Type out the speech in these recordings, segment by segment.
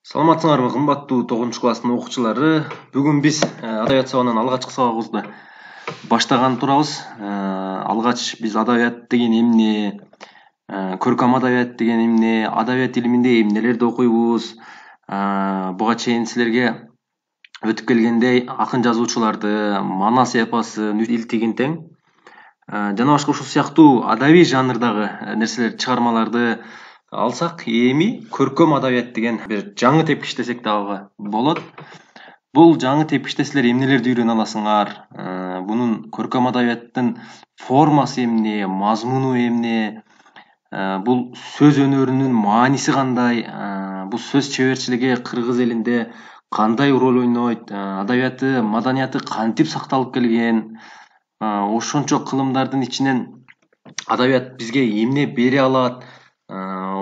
Саламатсыңарбы кымбаттуу 9 класстын окуучулары. Бүгүн биз адабият сабагынан алгачкы сабагыбызды баштаган турабыз. Алгач биз адабият деген эмне, көркөм адабият деген эмне, адабият илиминде эмнелерди окуйбуз, буга чейин силерге өтүп келгендей акын жазуучуларды, манас эпосын, илтигин тең жана башка ушул сыяктуу адабий жанрдагы нерселер чыгармаларды алсак, эми көркөм адабият деген бир жаңы тепкичтесек дагы болот. Бул жаңы тепкичте силер эмнелерди үйрөнө аласыңар? Бунун көркөм адабияттын формасы эмне, мазмуну эмне? Бул сөз өнөрүнүн мааниси кандай? Бул сөз чеберчилиги кыргыз элинде кандай роль ойнойт? Адабияты, маданияты кантип сакталып келген? Ошончо кылымдардын ичинен адабият бизге эмне бере алат?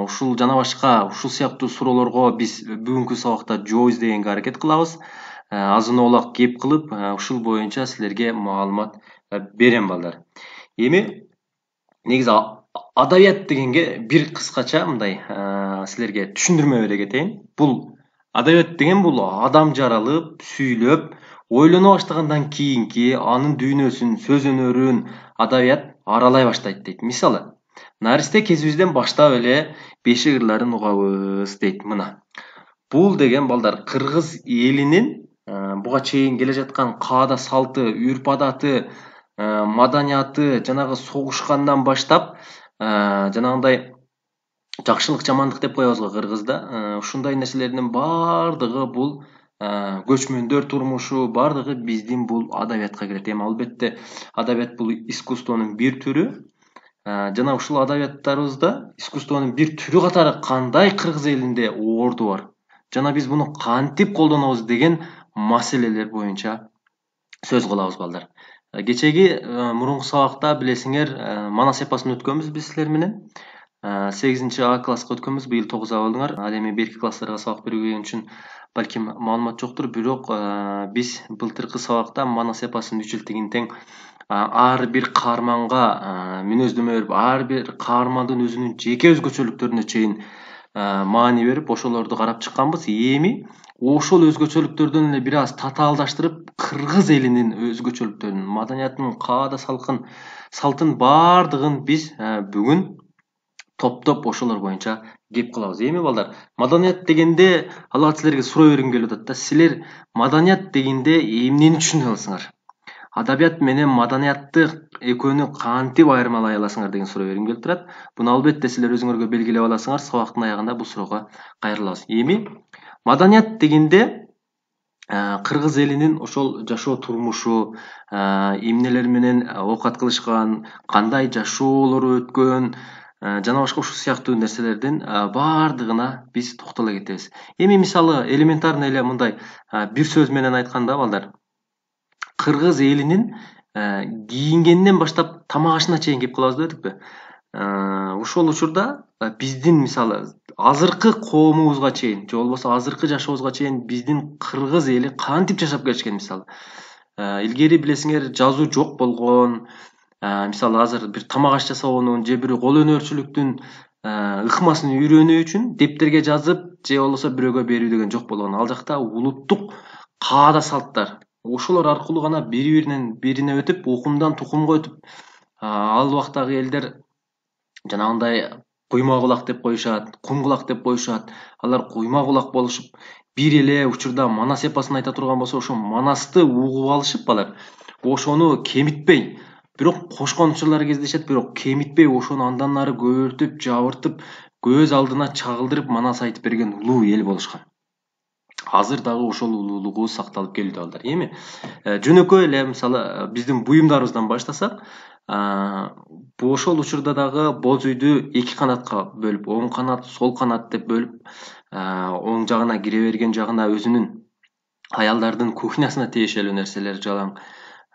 Ушул жана башка ушул сыяктуу суроолорго биз бүгүнкү сабакта жооп издегенге аракет кылабыз. Азын оолак кеп кылып, ушул боюнча силерге маалымат берем балдар. Эми негизи адабият дегенге бир кыскача мындай силерге түшүндүрмө бере кетейин. Бул адабият деген бул адам жаралып, сүйлөп, ойлоно баштагандан кийинки анын дүйнөсүн, сөз өнөрүн адабият аралай баштайт дейт. Мисалы, наристе кезибизден баштап эле бешик ырларын угабыз дейт мына. Бул деген балдар кыргыз элинин буга чейин келе жаткан каада салты, үрп адаты, маданияты, жанагы согушкандан баштап жанагындай жакшылык жамандык деп коебуз го кыргызда. Ушундай нерселердин баардыгы бул көчмөндөр турмушу, баардыгы биздин бул адабиятка кирет. Эми албетте адабият бул искусствонун бир түрү. Жана ушул адабияттарыбызда искусствонун бир түрү катары кандай кыргыз элинде орду бар? Жана биз буну кантип колдонобуз деген маселелер боюнча сөз кылабыз балдар. Кечеги мурунку сабакта билесиңер, манас эпосын өткөнбүз биз силер менен. 8-А класска өткөнбүз, быйыл 9А болдуңар. Ал эми берки класстарга сабак берген үчүн балким маалымат жоктур, бирок биз былтыркы сабакта манас эпосын 3 илтигин тең ар бир каарманга мүнөздөмө берип, ар бир каармандын өзүнүн жеке өзгөчөлүктөрүнө чейин маани берип, ошолорду карап чыкканбыз. Эми ошол өзгөчөлүктөрдөн эле бир аз татаалдаштырып, кыргыз элинин өзгөчөлүктөрүн, маданиятын, каада салтын баардыгын биз бүгүн топтоп ошолор боюнча кеп кылабыз. Эми балдар, маданият дегенде алгач силерге суроо бергим келип атат да. Силер маданият дегенде эмнени түшүнө аласыңар? Адабият менен маданиятты экөөнү кантип айырмалай аласыңар деген суроо бергим келип турат. Буну албетте силер өзүңөргө белгилеп аласыңар. Сабактын аягында бул суроого кайрылабыз. Эми маданият дегенде кыргыз элинин ошол жашоо турмушу, эмнелер менен оокат кылышкан, кандай жашоолору өткөн, жана башка ушул сыяктуу нерселердин баардыгына биз токтоло кетебиз. Эми мисалы элементарный эле мындай бир сөз менен айтканда балдар, кыргыз элинин кийингенинен баштап тамак ашына чейин кеп калабыз дедикпи? Ошол учурда биздин мисалы азыркы коомубузга чейин, же болбосо азыркы жашообузга чейин биздин кыргыз эли кантип жашап келишкен мисалы? Илгери билесиңер жазуу жок болгон. Мисалы азыр бир тамак аш жасоонун же бир кол өнөрчүлүктүн ыкмасын үйрөнүү үчүн дептерге жазып, же болбосо бирөөгө берүү деген жок болгон. Ал жакта улуттук каада салттар, ошолор аркылуу гана бири-биринен бирине өтүп, укумдан тукумга өтүп, ал убактагы элдер жанагындай куйма кулак деп коюшат, кум кулак деп коюшат. Алар куйма кулак болушуп, бир эле учурда манас эпосын айта турган болсо, ошо манасты угуп алышып алар. Ошону кемитпей, бирок кошкон учурлары кездешет, бирок кемитпей ошону андан ары көбөртүп, жабыртып, көз алдына чагылдырып манас айтып берген улуу эл болушкан. Азыр дагы ошол улуулугу сакталып келүүдө балдар. Эми жөнөкөй эле мисалы биздин буюмдарыбыздан баштасак, ошол учурда дагы боз үйдү 2 канатка бөлүп, оң канат, сол канат деп бөлүп, оң жагына кире берген жагына өзүнүн аялдардын кухнясына тиешелүү нерселер жалаң,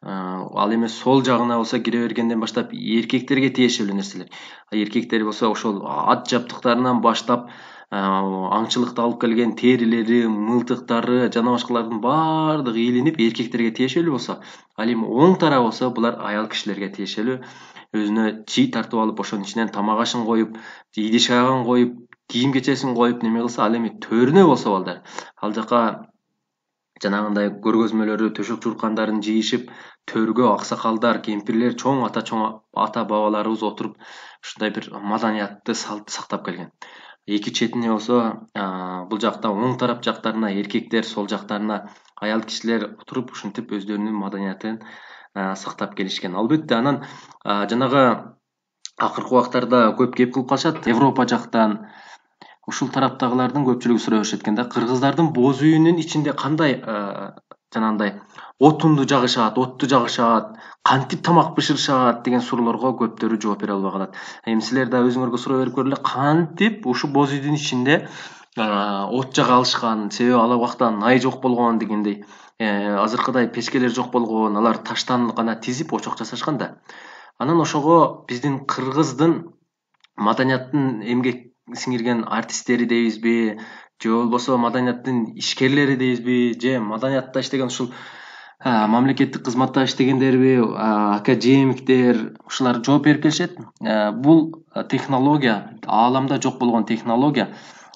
ал эми сол жагына болсо кире бергенден баштап эркектерге тиешелүү нерселер. Эркектер болсо ошол ат жабдыктарынан баштап аңчылыкта алып келген терилери, мылтыктары, жана башкалардын баардыгы илинип эркектерге тиешелүү болсо, ал эми оң тарап болсо булар аял кишилерге тиешелүү. Өзүнө чий тартып алып, ошонун ичинен тамак ашын коюп, идиш аягын коюп, кийим кечесин коюп неме кылса, ал эми төрүнө болсо балдар, ал жака жанагындай көргөзмөлөрү, төшөк жууркандарын жыйышып, төргө аксакалдар, кемпирлер, чоң ата бабаларыбыз отуруп ушундай бир маданиятты салтты сактап келген. Эки четине болсо, бул жакта оң тарап жактарына эркектер, сол жактарына аял кишилер отуруп ушинтип өздөрүнүн маданиятын сактап келишкен. Албетте анан жанагы акыркы убактарда көп кеп кылып калышат. Европа жактан ушул тараптагылардын көпчүлүгү сурай беришет экен да, кыргыздардын боз үйүнүн ичинде кандай жанагындай отунду жагышат, отту жагышат, кантип тамак бышырышат деген суроолорго көптөрү жооп бере албай калат. Эми силер да өзүңөргө суроо берип көргүлө, кантип ушу боз үйдүн ичинде от жага алышкан, себеби ал убакта най жок болгон дегендей, азыркыдай печкелер жок болгон, алар таштан гана тизип очок жасашкан да. Анан ошого биздин кыргыздын маданияттын эмгек сиңирген артисттери дейбизби, же болбосо маданияттын ишкерлери дейбизби, же маданиятта иштеген ушул мамлекеттик кызматта иштегендерби, академиктер, ушулар жооп берип келишет. Бул технология, ааламда жок болгон технология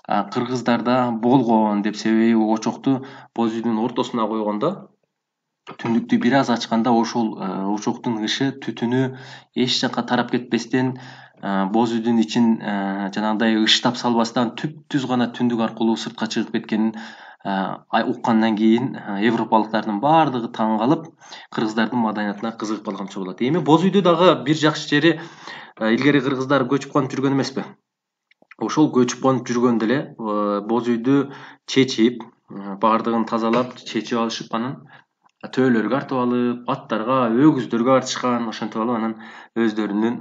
кыргыздарда болгон деп, себеби очокту боз үйдүн ортосуна койгондо, түндүктү бир аз ачканда ошол очоктун ышы, түтүнү эч жакка тарап кетпестен, боз үйдүн ичин жанагындай ыштап салбастан түп-түз гана түндүк аркылуу сыртка чыгып кеткенин уккандан кийин европалыктардын баардыгы таң калып, кыргыздардын маданиятына кызыгып калганча болот. Эми боз үйдү дагы бир жакшы жери, илгери кыргыздар көчүп конуп жүргөн эмеспи? Ошол көчүп конуп жүргөндө эле боз үйдү чечип, баардыгын тазалап, чечип алышып, анан төөлөргө артып алып, аттарга, өгүздөргө артышкан, ошентип алып анан өздөрүнүн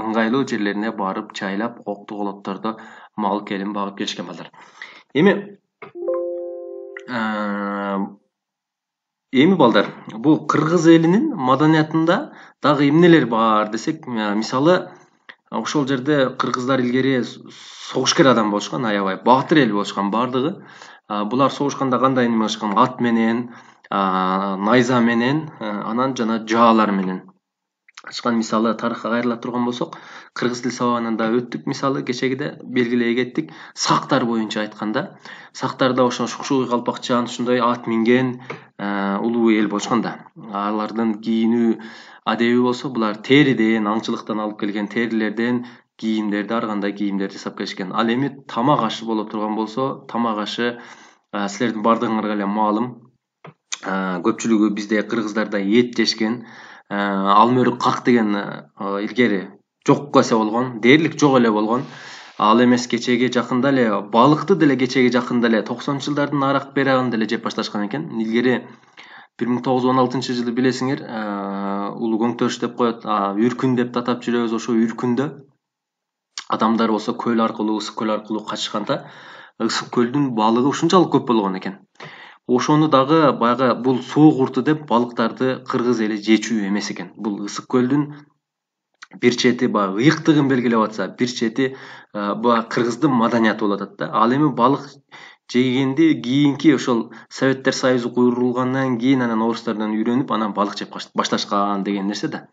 ыңгайлуу жерлерине барып жайлап, окту колоттордо мал келин багып келишкен балдар. Эми балдар, бул кыргыз элинин маданиятында дагы эмнелер бар десек, мисалы ошол жерде кыргыздар илгери согушкер адам болушкан, аябай баатыр эл болушкан баардыгы. Булар согушканда кандай неме кылышкан? Ат менен, найза менен, анан жана жаалар менен ачкан. Мисалы тарыхка кайрыла турган болсок, кыргыз тил сабагынан өттүк. Мисалы кечегиде белгилей кеттик. Сактар боюнча айтканда, сактарда ошо Шукшуй Калпакчан ушундай ат минген улуу эл болушкан да. Алардын кийинүү адеби болсо, булар териден, аңчылыктан алып келген терилерден кийимдерди, ар кандай кийимдерди жасап келишкен. Ал эми тамак ашы боло турган болсо, тамак ашы силердин баардыгыңарга эле маалым. Көпчүлүгү бизде кыргыздарда эт жешкен. Алмөрүк как деген илгери жок кесе болгон, дээрлик жок эле болгон. Ал эмес, кечеге жакында эле балыкты деле кечеге жакында эле 90 жылдардын арак берагында эле жеп башташкан экен. Илгери 1916 жылы билесиңер, улуу көңтөш деп коет, үркүн деп атап жүрөбүз. Ошо үркүндө адамдар болсо көл аркылуу, ысык көл аркылуу качышканда, ысык көлдүн балыгы ушунчалык көп болгон экен. Ошону дагы баягы бул суук урту деп балыктарды кыргыз эли жечүү эмес экен. Бул ысык көлдүн бир чети баягы ыйыктыгын белгилеп атса, бир чети баягы кыргыздын маданияты болуп атат да. Ал эми балык жегенди кийинки ошол Советтер Союзу курулгандан кийин анан орустардан үйрөнүп, анан балык жеп башташкан деген нерсе да.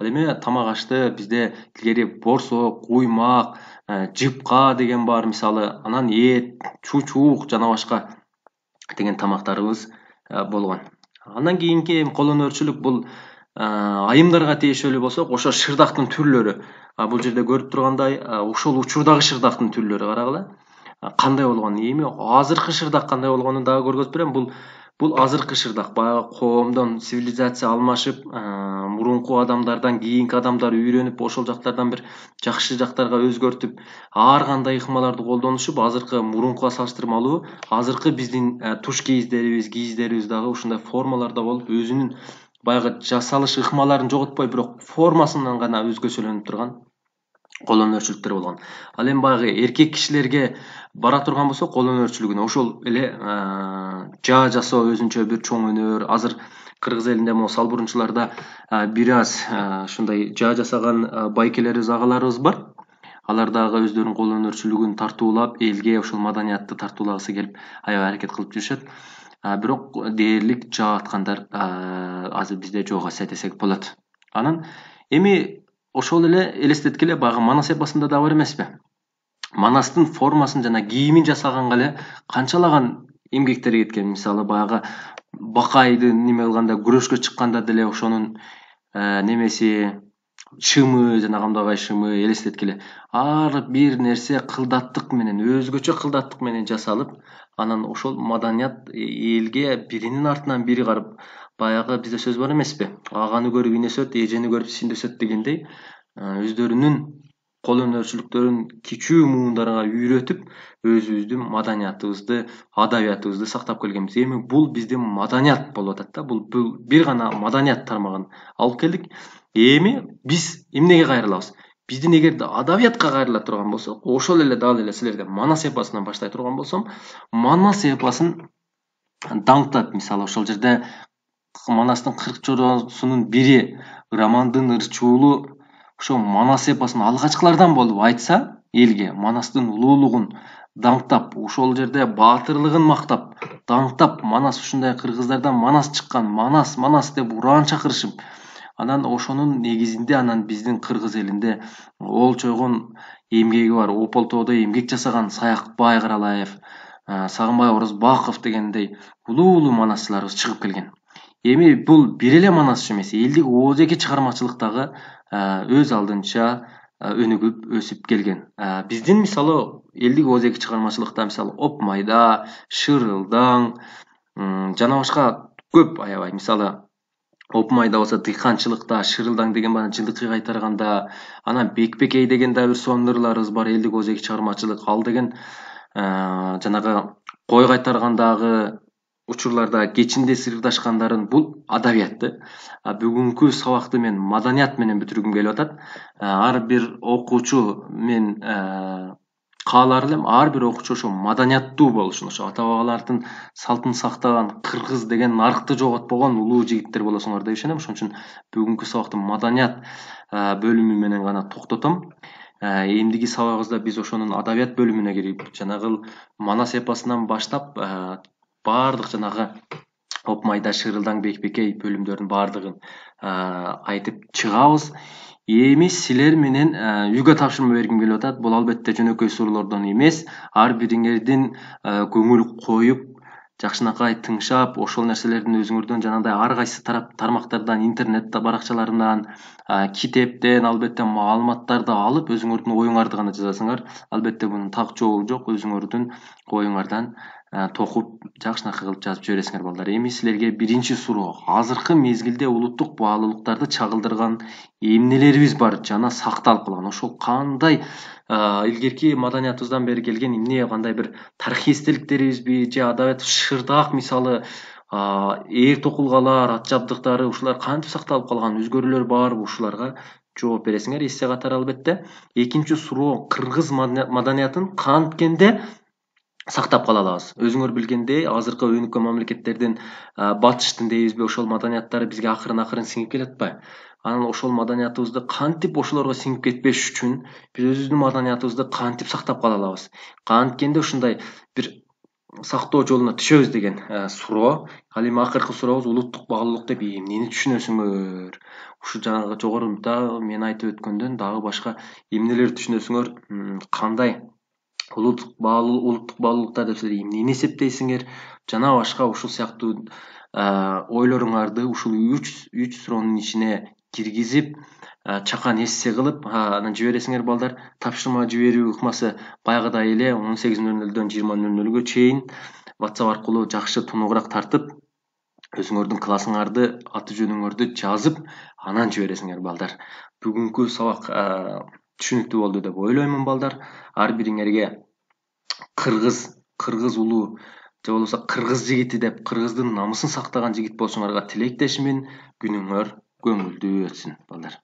Ал эми тамак ашты бизде илгери борсок, куймак, жыпка деген бар мисалы, анан эт, чучук жана башка деген тамактарыбыз болгон. Андан кийинки кол өнөрчүлүк, бул айымдарга тиешелүү болсок, ошо шырдактын түрлөрү. Бул жерде көрүп тургандай, ошол учурдагы шырдактын түрлөрү карагыла. Кандай болгон? Эми азыркы шырдак кандай болгонун дагы көргөзүп берем. Бул азыркы шырдак, баягы коомдон цивилизация алмашып, мурунку адамдардан кийинки адамдар үйрөнүп, ошол жактардан бир жакшы жактарга өзгөртүп, ар кандай ыкмаларды колдонушуп, азыркы мурункуга салыштырмалуу, азыркы биздин туш кийиздерибиз дагы ушундай формаларда болуп, өзүнүн баягы жасалыш ыкмаларын жоготпой, бирок формасынан гана өзгөчөлөнүп турган кол өнөрчүлүктөр болгон. Ал эми баягы эркек кишилерге бара турган болсок, кол өнөрчүлүгүнө ошол эле жаа жасоо өзүнчө бир чоң өнөр. Азыр кыргыз элинде могу салбурунчуларда бир аз ушундай жаа жасаган байкелерибиз, агаларыбыз бар. Алар дагы өздөрүнүн кол өнөрчүлүгүн тартуулап, элге ошол маданиятты тартуулагысы келип аябай аракет кылып жүрүшөт. Бирок дээрлик жаа аткандар азыр бизде жок эсе десек болот. Анан эми ошол эле элестеткиле, баягы Манас эпосунда да бар эмеспи? манастын формасын жана кийимин жасаганга эле канчалаган эмгектер кеткен. Мисалы баягы Бакайды неме кылганда, күрөшкө чыкканда деле ошонун немеси, шымы, жанагындай шымы элестеткиле. Ар бир нерсе кылдаттык менен, өзгөчө кылдаттык менен жасалып, анан ошол маданият элге биринин артынан бири карап, баягы бизде сөз бар эмеспи? Аганы көрүп ине өсөт, эжени көрүп синд өсөт дегендей, өздөрүнүн кол өнөрчүлүктөрүн кичүү муундарга үйрөтүп, өзүбүздүн маданиятыбызды, адабиятыбызды сактап келгенбиз. Эми бул биздин маданият болуп атат да. Бул бир гана маданият тармагын алып келдик. Эми биз эмнеге кайрылабыз? Биздин эгерде адабиятка кайрыла турган болсок, ошол эле дал эле силерде манас эпосунан баштай турган болсом, манас эпосун даңктап, мисалы ошол жерде манастын 40 чоросунун бири Рамандын ырчуулу ошо манас эпосун алгачкылардан болуп айтса, элге манастын улуулугун даңктап, ошол жерде баатырлыгын мактап, даңктап, манас ушундай кыргыздардан манас чыккан, манас, манас деп ураан чакырышып, анан ошонун негизинде анан биздин кыргыз элинде олчойгон эмгеги бар, Ополтоодо эмгек жасаган Саякбай Каралаев, Сагынбай Орозбаков дегендей улуу манасчыларыбыз чыгып келген. Эми бул бир эле манасчы эмес, элдик оозеки чыгармачылыктагы өз алдынча өнүгүп өсүп келген. Биздин мисалы элдик оозеки чыгармачылыкта мисалы Оп майда, Шырылдаң жана башка көп аябай. Мисалы Оп майда болсо дыйканчылыкта, Шырылдаң деген баягы жылкы кайтарганда, анан Бекбекей деген да бир сонурларыбыз бар, элдик оозеки чыгармачылык. Ал деген жанагы кой кайтаргандагы учурларда кечинде сырдашкандарын, бул адабиятты. Бүгүнкү сабакты мен маданият менен бүтүргүм келип атат. Ар бир окуучу мен каалар элем, ар бир окуучу ошо маданияттуу болушун, ошо ата бабалардын салтын сактаган, кыргыз деген наркты жоготпогон улуу жигиттер болосуңар деп ишенем. Ошон үчүн бүгүнкү сабакты маданият бөлүмү менен гана токтотом. Эмдиги сабагыбызда биз ошонун адабият бөлүмүнө кирип, жанагы манас эпосунан баштап баардык жанагы Оп майда, Шырылдаң, Бекбекей бөлүмдөрүнүн баардыгын айтып чыгабыз. Эми силер менен үйгө тапшырма бергим келип атат. Бул албетте жөнөкөй суроолордон эмес. Ар бириңердин көңүл коюп, жакшынакай тыңшап, ошол нерселердин өзүңөрдөн жанагындай ар кайсы тармактардан, интернет баракчаларынан, китептен албетте маалыматтарды алып, өзүңөрдүн оюңарды гана жазасыңар. Албетте бунун так жообу жок. Өзүңөрдүн оюңардан токуп, жакшынакай кылып жазып жибересиңер балдар. Эми силерге биринчи суроо: азыркы мезгилде улуттук баалуулуктарды чагылдырган эмнелерибиз бар жана сакталып калган? Ошол кандай илгерки маданиятыбыздан бери келген эмне, кандай бир тарыхый эстеликтерибизби же адабият шырдаак, мисалы ээр токулгалар, ат жабдыктары, ушулар кантип сакталып калган, өзгөрүүлөр барбы? Ушуларга жооп бересиңер. Эссе катары албетте экинчи суроо: кыргыз маданиятын канткенде сактап кала алабыз? Өзүңөр билгендей, азыркы өнүккөн мамлекеттердин батыштын дейбизби, ошол маданияттары бизге акырын сиңип келип атпайбы? Анан ошол маданиятыбызды кантип ошолорго сиңип кетпеш үчүн биз өзүбүздүн маданиятыбызды кантип сактап кала алабыз? Канткенде ушундай бир сактоо жолуна түшөбүз деген суроо. Ал эми акыркы сурообуз: улуттук баалуулук деп эмнени түшүнөсүңөр? Ушу жанагы жогору дагы мен айтып өткөндөн дагы башка эмнелерди түшүнөсүңөр? Кандай улуттук баалуулуктар деп силер эмнени эсептейсиңер? Жана башка ушул сыяктуу ойлоруңарды ушул 3 суроонун ичине киргизип, чакан эссе кылып анан жибересиңер балдар. Тапшырма жиберүү ыкмасы баягыдай эле 18:00дөн 20:00га чейин WhatsApp аркылуу жакшы тунугураак тартып, өзүңөрдүн классыңарды, аты жөнүңөрдү жазып, анан жибересиңер балдар. Бүгүнкү сабак түшүнүктүү болду деп ойлоймун балдар. Ар бириңерге кыргыз улуу же болбосо кыргыз жигити деп, кыргыздын намысын сактаган жигит болушуңарга тилектешмин. Күнүңөр көңүлдүү өтсүн балдар.